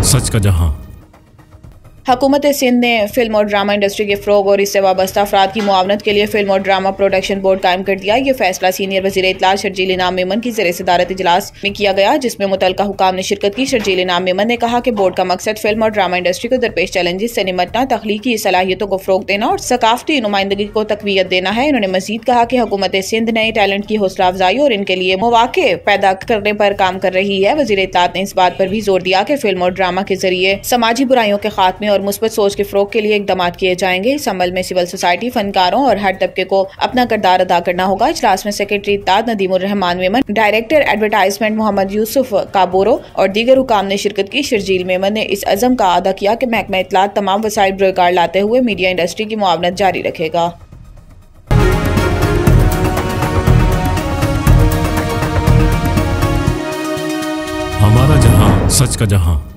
सच का जहां। हुकूमत सिंध ने फिल्म और ड्रामा इंडस्ट्री के फ़रोग और इससे वाबस्ता अफराद की मुआवनत के लिए फिल्म और ड्रामा प्रोडक्शन बोर्ड कायम कर दिया। ये फैसला सीनियर वज़ीर इत्तलात शर्जील इनाम मेमन की ज़ेर सदारत इजलास में किया गया, जिसमें मुतल्लिका हुकाम ने शिरकत की। शर्जील इनाम मेमन ने कहा कि बोर्ड का मकसद फिल्म और ड्रामा इंडस्ट्री को दरपेश चैलेंजेस से निमटना, तख्लीकी सलाहियतों को फ़रोग देना और सकाफती नुमाइंदगी को तकवीयत देना है। उन्होंने मजीद कहा कि हुकूमत सिंध नए टैलेंट की हौसला अफजाई और इनके लिए मौके पैदा करने पर काम कर रही है। वज़ीर इत्तलात ने इस बात पर भी जोर दिया कि फिल्म और ड्रामा के जरिए समाजी बुराइयों के खात्मे और मुस्बत सोच के के लिए इकदाम किए जाएंगे। इस अमल में सिविल सोसाइटी, फनकारों और हर तबके को अपना किरदार अदा करना होगा। इजलास में सेक्रेटरी इत्तलात नदीमुर रहमान मेमन, डायरेक्टर एडवर्टाइजमेंट मोहम्मद यूसुफ काबोरो और दीगर हुकाम ने शिरकत की। शर्जील मेमन ने इस अज़म का अदा किया कि महकमा इत्तलात तमाम वसाइल बरकार लाते हुए मीडिया इंडस्ट्री की मुआवनत जारी रखेगा। हमारा जहां, सच का जहां।